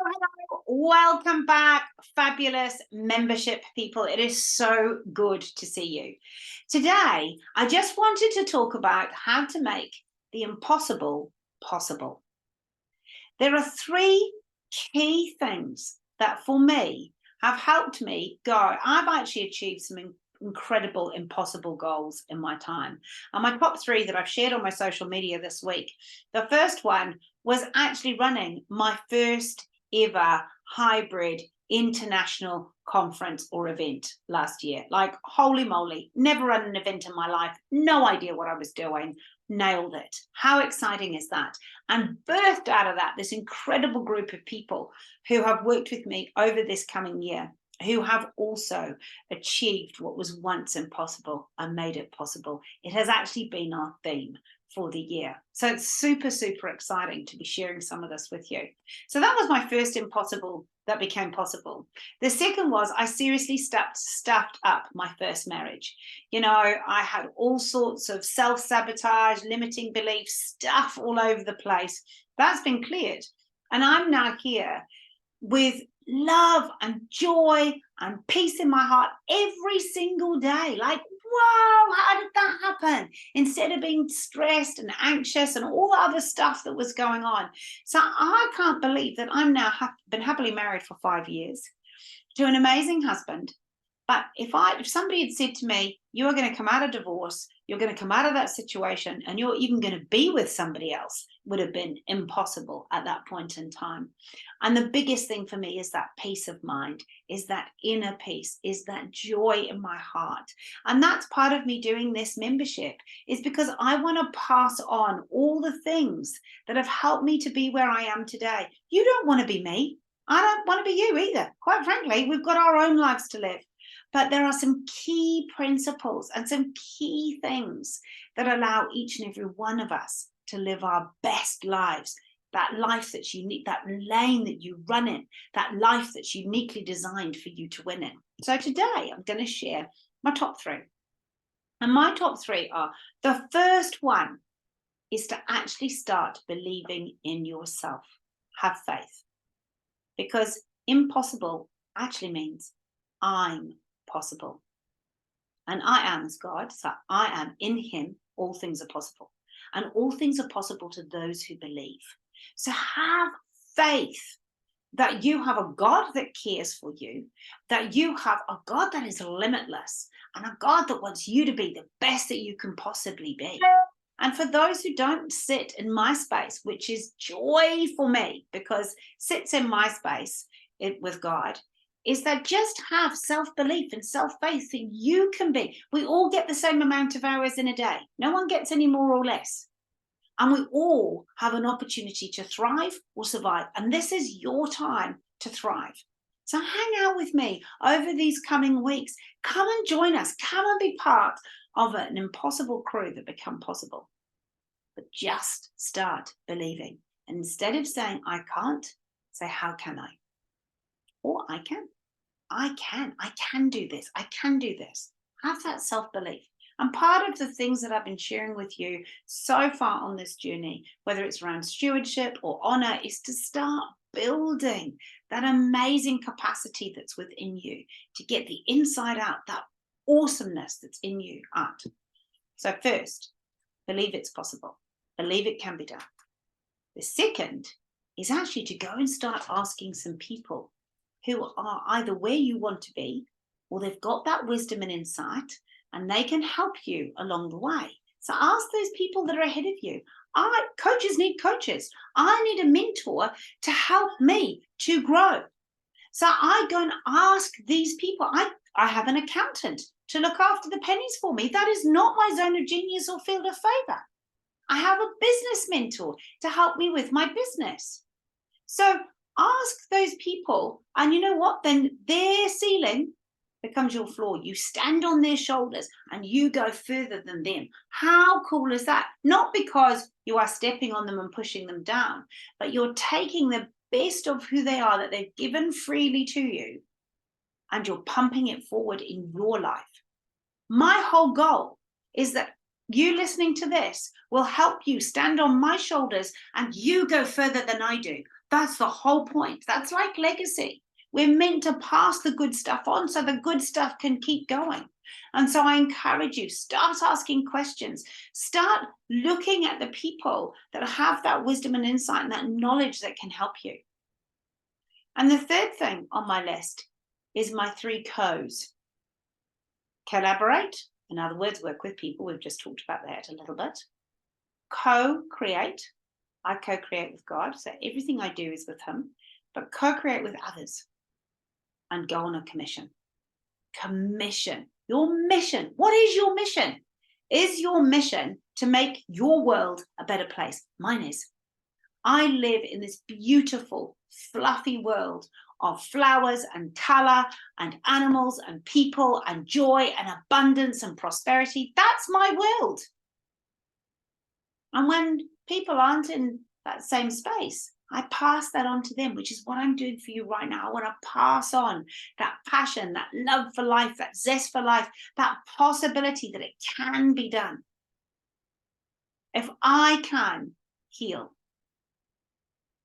Hello. Welcome back, fabulous membership people. It is so good to see you. Today, I just wanted to talk about how to make the impossible possible. There are three key things that for me have helped me go. I've actually achieved some incredible impossible goals in my time. And my top three that I've shared on my social media this week. The first one was actually running my first ever hybrid international conference or event last year. Like, holy moly, never run an event in my life, no idea what I was doing, nailed it. How exciting is that? And birthed out of that this incredible group of people who have worked with me over this coming year, who have also achieved what was once impossible and made it possible. It has actually been our theme for the year. So it's super, super exciting to be sharing some of this with you. So that was my first impossible that became possible. The second was I seriously stuffed up my first marriage. You know, I had all sorts of self-sabotage, limiting beliefs, stuff all over the place. That's been cleared. And I'm now here with love and joy and peace in my heart every single day. Like, wow, how did that happen? Instead of being stressed and anxious and all the other stuff that was going on. So I can't believe that I'm now been happily married for 5 years to an amazing husband. But if somebody had said to me, you are going to come out of divorce, you're going to come out of that situation, and you're even going to be with somebody else, would have been impossible at that point in time. And the biggest thing for me is that peace of mind, is that inner peace, is that joy in my heart. And that's part of me doing this membership, is because I want to pass on all the things that have helped me to be where I am today. You don't want to be me. I don't want to be you either. Quite frankly, we've got our own lives to live. But there are some key principles and some key things that allow each and every one of us to live our best lives. That life that's unique, that lane that you run in, that life that's uniquely designed for you to win in. So today I'm going to share my top three. And my top three are, the first one is to actually start believing in yourself. Have faith. Because impossible actually means I'm possible. And I am as God, so I am in him, all things are possible. And all things are possible to those who believe. So have faith that you have a God that cares for you, that you have a God that is limitless, and a God that wants you to be the best that you can possibly be. And for those who don't sit in my space, which is joy for me, because sits in my space with God, is that just have self-belief and self-faith that you can be. We all get the same amount of hours in a day. No one gets any more or less. And we all have an opportunity to thrive or survive. And this is your time to thrive. So hang out with me over these coming weeks. Come and join us. Come and be part of an impossible crew that become possible. But just start believing. And instead of saying, I can't, say, how can I? Or I can. I can do this. I can do this. Have that self-belief. And part of the things that I've been sharing with you so far on this journey, whether it's around stewardship or honor, is to start building that amazing capacity that's within you to get the inside out, that awesomeness that's in you out. So first, believe it's possible. Believe it can be done. The second is actually to go and start asking some people who are either where you want to be, or they've got that wisdom and insight, and they can help you along the way. So ask those people that are ahead of you. Coaches need coaches. I need a mentor to help me to grow. So I go and ask these people. I have an accountant to look after the pennies for me. That is not my zone of genius or field of favor. I have a business mentor to help me with my business. So ask those people, and you know what? Then their ceiling becomes your floor. You stand on their shoulders and you go further than them. How cool is that? Not because you are stepping on them and pushing them down, but you're taking the best of who they are that they've given freely to you, and you're pumping it forward in your life. My whole goal is that You listening to this will help you stand on my shoulders and you go further than I do. That's the whole point. That's like legacy. We're meant to pass the good stuff on so the good stuff can keep going. And so I encourage you, start asking questions, start looking at the people that have that wisdom and insight and that knowledge that can help you. And the third thing on my list is my 3 co's. Collaborate, in other words, work with people. We've just talked about that a little bit. Co-create. I co-create with God, so everything I do is with him, but co-create with others and go on a commission. Commission. Your mission. What is your mission? Is your mission to make your world a better place? Mine is. I live in this beautiful, fluffy world of flowers and color and animals and people and joy and abundance and prosperity. That's my world. And when people aren't in that same space, I pass that on to them, which is what I'm doing for you right now. I want to pass on that passion, that love for life, that zest for life, that possibility that it can be done. If I can heal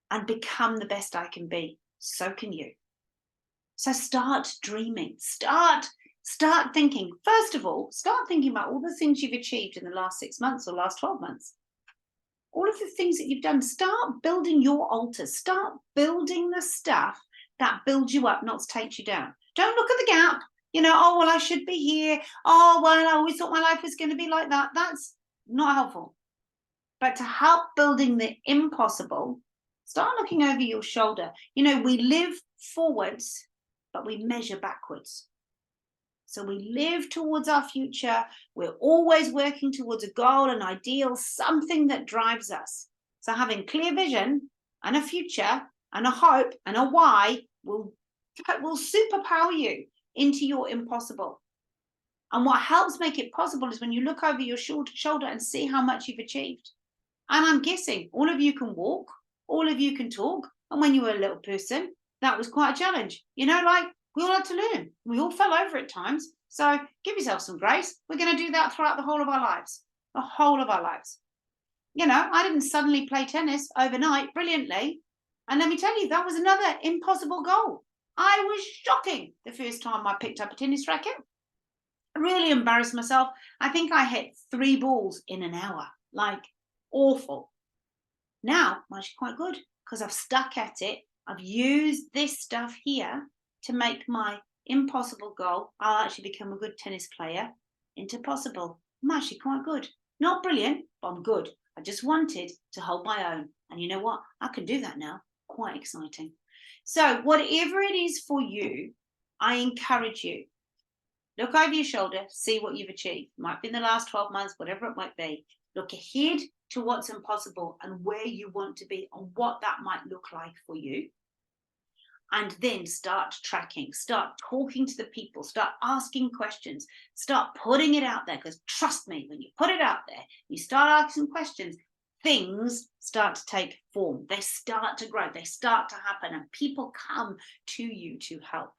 and become the best I can be, so can you. So start dreaming, start thinking. First of all, start thinking about all the things you've achieved in the last 6 months or last 12 months. All of the things that you've done, start building your altars, start building the stuff that builds you up, not takes you down. Don't look at the gap, oh, well, I should be here. Oh, well, I always thought my life was going to be like that. That's not helpful. But to help building the impossible, start looking over your shoulder. We live forwards, but we measure backwards. So we live towards our future. We're always working towards a goal, an ideal, something that drives us. So having clear vision and a future and a hope and a why will superpower you into your impossible. And what helps make it possible is when you look over your shoulder and see how much you've achieved. And I'm guessing all of you can walk, all of you can talk. And when you were a little person, that was quite a challenge. We all had to learn. We all fell over at times. So give yourself some grace. We're going to do that throughout the whole of our lives. The whole of our lives. I didn't suddenly play tennis overnight brilliantly. And let me tell you, that was another impossible goal. I was shocking the first time I picked up a tennis racket. I really embarrassed myself. I think I hit 3 balls in an hour. Awful. Now, I'm actually quite good because I've stuck at it. I've used this stuff here to make my impossible goal, I'll actually become a good tennis player, into possible. I'm actually quite good. Not brilliant, but I'm good. I just wanted to hold my own. And you know what? I can do that now. Quite exciting. So whatever it is for you, I encourage you. Look over your shoulder, see what you've achieved. Might be in the last 12 months, whatever it might be. Look ahead to what's impossible and where you want to be and what that might look like for you. And then start tracking, start talking to the people, start asking questions, start putting it out there. Because trust me, when you put it out there, you start asking questions, things start to take form. They start to grow, they start to happen, and people come to you to help.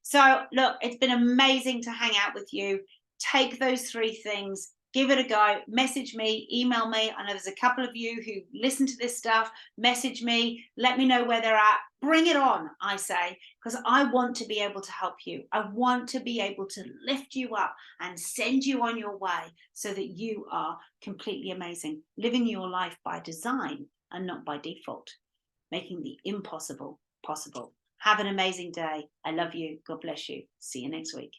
So look, it's been amazing to hang out with you. Take those 3 things. Give it a go. Message me, email me. I know there's a couple of you who listen to this stuff. Message me. Let me know where they're at. Bring it on, I say, because I want to be able to help you. I want to be able to lift you up and send you on your way so that you are completely amazing, living your life by design and not by default, making the impossible possible. Have an amazing day. I love you. God bless you. See you next week.